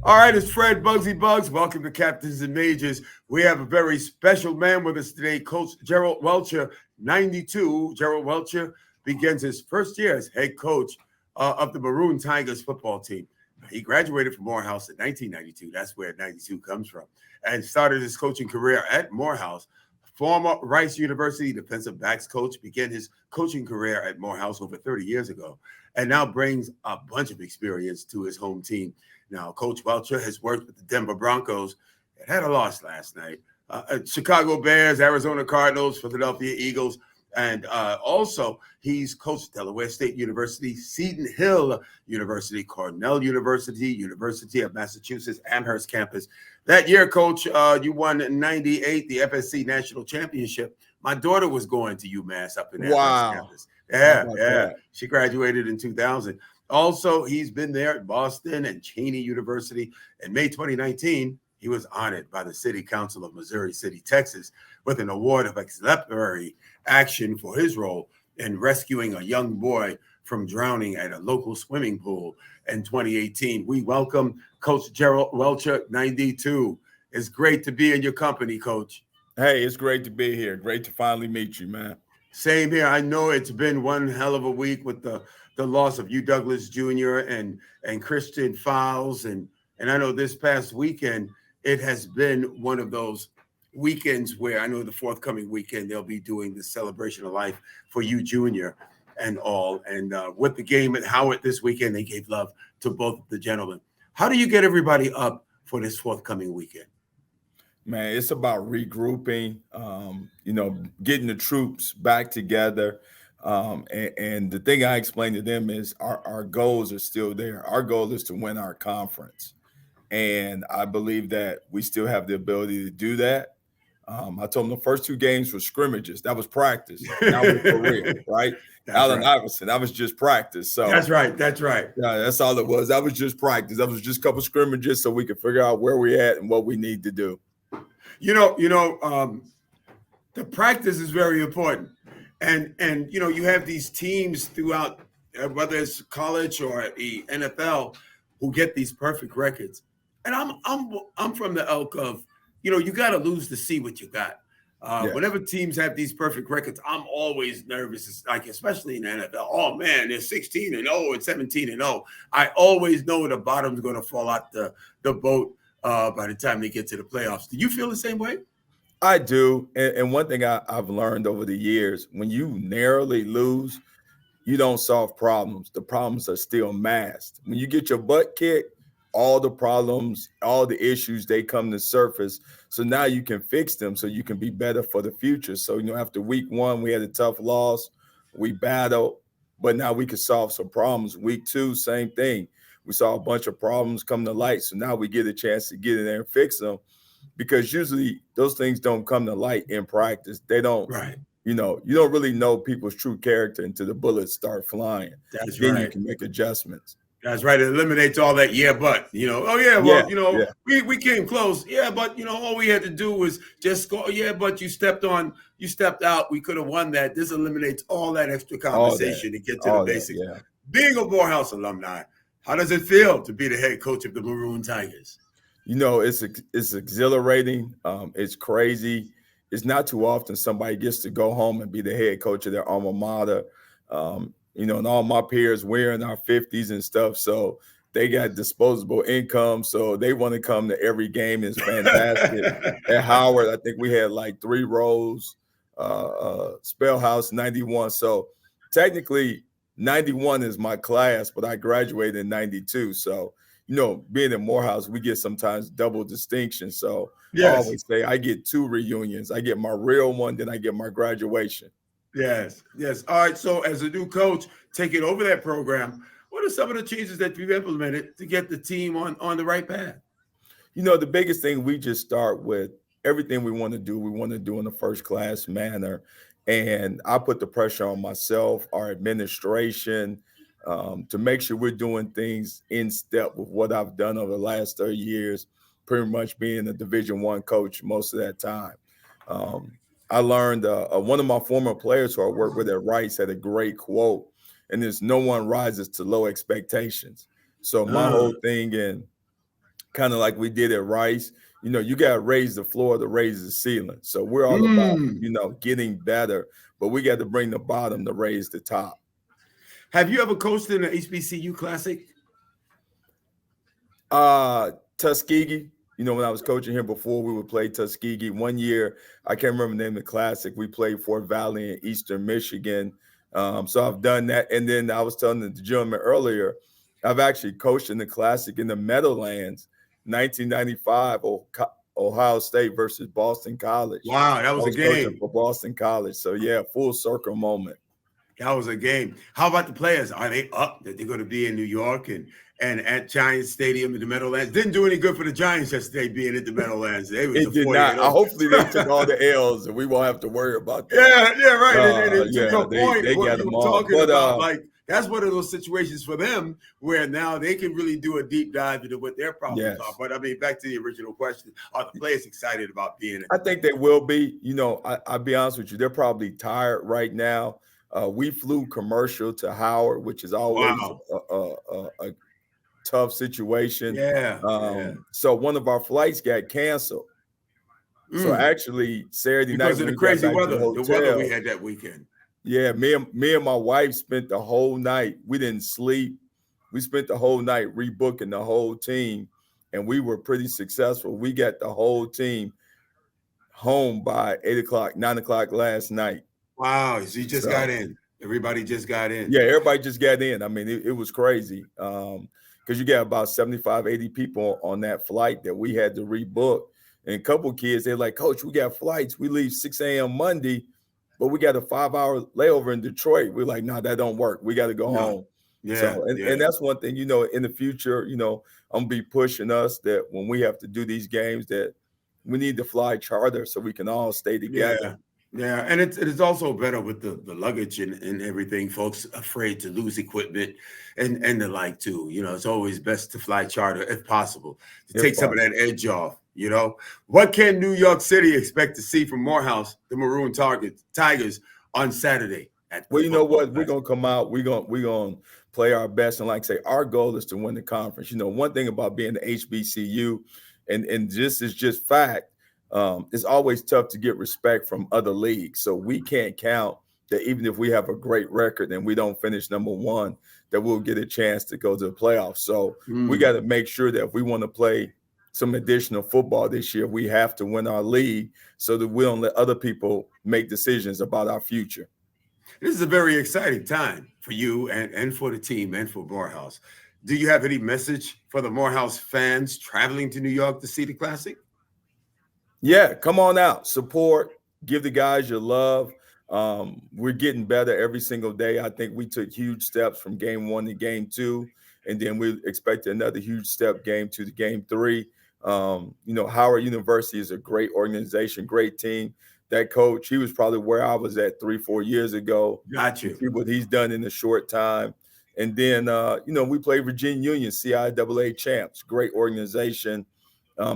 All right, it's Fred Bugsy Buggs. Welcome to Captains and Majors. We have a very special man with us today, Coach Gerard Wilcher, 92. Gerard Wilcher begins his first year as head coach of the Maroon Tigers football team. He graduated from Morehouse in 1992. That's where 92 comes from. And started his coaching career at Morehouse. Former Rice University defensive backs coach began his coaching career at Morehouse over 30 years ago and now brings a bunch of experience to his home team. Now, Coach Wilcher has worked with the Denver Broncos and had a loss last night. Chicago Bears, Arizona Cardinals, Philadelphia Eagles, and also he's coached Delaware State University, Seton Hill University, Cornell University, University of Massachusetts, Amherst campus. That year, Coach, you won in 98, the FSC National Championship. My daughter was going to UMass up in Amherst campus. Yeah. She graduated in 2000. Also, he's been there at Boston and Cheney University. In May 2019, he was honored by the City Council of Missouri City, Texas, with an award of exemplary action for his role in rescuing a young boy from drowning at a local swimming pool in 2018. We welcome Coach Gerard Wilcher, 92. It's great to be in your company, Coach. Hey, it's great to be here. Great to finally meet you, man. Same here. I know it's been one hell of a week with the loss of Hugh Douglas Jr. and Christian Fowles. And I know this past weekend, it has been one of those weekends where I know the forthcoming weekend, they'll be doing the celebration of life for Hugh Jr. and all. And with the game at Howard this weekend, they gave love to both of the gentlemen. How do you get everybody up for this forthcoming weekend? Man, it's about regrouping, getting the troops back together. And the thing I explained to them is our goals are still there. Our goal is to win our conference. And I believe that we still have the ability to do that. I told them the first two games were scrimmages. That was practice. Now we're for real, right? Allen Iverson, that was just practice. So That's right. Yeah, that's all it was. That was just practice. That was just a couple scrimmages so we could figure out where we're at and what we need to do. The practice is very important. And you have these teams throughout, whether it's college or the NFL, who get these perfect records. And I'm from the ilk of, you got to lose to see what you got. Yes. Whenever teams have these perfect records, I'm always nervous. It's like, especially in the NFL. Oh man, they're 16-0 and 17-0. I always know the bottom's going to fall out the boat by the time they get to the playoffs. Do you feel the same way? I do. And one thing I've learned over the years, when you narrowly lose, you don't solve problems. The problems are still masked. When you get your butt kicked, all the problems, all the issues, they come to surface. So now you can fix them so you can be better for the future. So, after week one, we had a tough loss. We battled, but now we can solve some problems. Week two, same thing. We saw a bunch of problems come to light. So now we get a chance to get in there and fix them, because usually those things don't come to light in practice. They don't, right. You don't really know people's true character until the bullets start flying. That's then right. You can make adjustments. That's right. It eliminates all that. We came close. Yeah, but all we had to do was just score. Yeah, but you stepped out. We could have won that. This eliminates all that extra conversation to get to the basics. Yeah. Being a Morehouse alumni, how does it feel to be the head coach of the Maroon Tigers? It's exhilarating. It's crazy. It's not too often somebody gets to go home and be the head coach of their alma mater. And all my peers, we're in our 50s and stuff, so they got disposable income, so they want to come to every game. It's fantastic. At Howard, I think we had like 3 rows, Spellhouse 91. So technically 91 is my class, but I graduated in 92. So, being in Morehouse, we get sometimes double distinction. So yes. I always say I get 2 reunions. I get my real one, then I get my graduation. Yes. All right. So as a new coach, taking over that program, what are some of the changes that you've implemented to get the team on the right path? The biggest thing, we just start with everything we want to do in a first-class manner. And I put the pressure on myself, our administration, to make sure we're doing things in step with what I've done over the last 30 years, pretty much being a Division I coach most of that time. I learned one of my former players who I worked with at Rice had a great quote, and it's, "No one rises to low expectations." So my whole thing in kind of like we did at Rice. You got to raise the floor to raise the ceiling. So we're all about, getting better, but we got to bring the bottom to raise the top. Have you ever coached in the HBCU Classic? Tuskegee. When I was coaching here before, we would play Tuskegee. One year, I can't remember the name of the Classic. We played Fort Valley in Eastern Michigan. So I've done that. And then I was telling the gentleman earlier, I've actually coached in the Classic in the Meadowlands, 1995, Ohio State versus Boston College. Wow, that was a game for Boston College. So yeah, full circle moment. That was a game. How about the players? Are they up that they're going to be in New York and at Giants Stadium in the Meadowlands? Didn't do any good for the Giants yesterday being at the Meadowlands. It did not. Hopefully they took all the L's and we won't have to worry about that. Yeah, right. And to your point, they what got you them were all. talking about, like that's one of those situations for them where now they can really do a deep dive into what their problems are. But I mean, back to the original question, are the players excited about being in? I think they will be. I'll be honest with you, they're probably tired right now. We flew commercial to Howard, which is always a tough situation. So one of our flights got canceled. So actually Saturday night because of the crazy weather, the weather we had that weekend. Yeah, me and my wife spent the whole night. We didn't sleep. We spent the whole night rebooking the whole team, and we were pretty successful. We got the whole team home by 8 o'clock, 9 o'clock last night. Wow, so you just got in. Everybody just got in. Yeah, everybody just got in. I mean, it was crazy because you got about 75, 80 people on that flight that we had to rebook. And a couple of kids, they're like, Coach, we got flights. We leave 6 a.m. Monday, but we got a 5-hour layover in Detroit. We're like, no, that don't work. We got to go home. And that's one thing, in the future, I'm going to be pushing us that when we have to do these games that we need to fly charter so we can all stay together. Yeah, and it is also better with the luggage and everything. Folks afraid to lose equipment and the like too. It's always best to fly charter if possible to take some of that edge off. What can New York City expect to see from Morehouse, the Maroon Tigers, on Saturday? Well, you know what? We're gonna come out. We're gonna play our best, and like I say, our goal is to win the conference. One thing about being the HBCU, and this is just fact. It's always tough to get respect from other leagues. So we can't count that even if we have a great record and we don't finish number one, that we'll get a chance to go to the playoffs. So we got to make sure that if we want to play some additional football this year, we have to win our league so that we don't let other people make decisions about our future. This is a very exciting time for you and for the team and for Morehouse. Do you have any message for the Morehouse fans traveling to New York to see the Classic? Yeah, come on out, support, give the guys your love. We're getting better every single day. I think we took huge steps from game 1 to game 2, and then we expect another huge step game 2 to game 3. Howard University is a great organization, great team. That coach, he was probably where I was at 3-4 years ago. Got you. See what he's done in a short time. And then, we play Virginia Union, CIAA champs, great organization.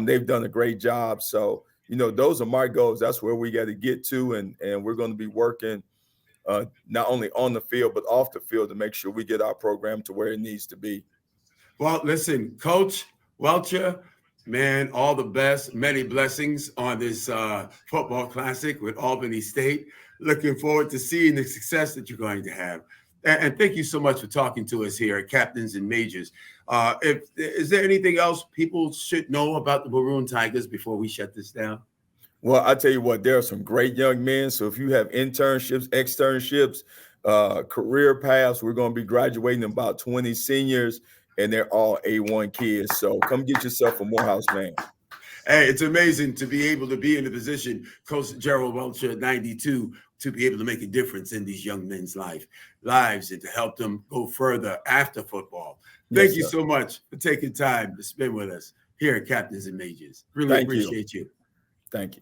They've done a great job. So, those are my goals. That's where we got to get to. And we're going to be working not only on the field, but off the field to make sure we get our program to where it needs to be. Well, listen, Coach Welcher, man, all the best. Many blessings on this football classic with Albany State. Looking forward to seeing the success that you're going to have. And thank you so much for talking to us here at Captains and Majors. Is there anything else people should know about the Maroon Tigers before we shut this down? Well, I tell you what, there are some great young men. So if you have internships, externships, career paths, we're going to be graduating about 20 seniors, and they're all A1 kids. So come get yourself a Morehouse, man. Hey, it's amazing to be able to be in the position, Coach Gerard Wilcher, 92, to be able to make a difference in these young men's lives and to help them go further after football. Thank you so much for taking time to spend with us here at Captains and Majors. Really appreciate you. Thank you.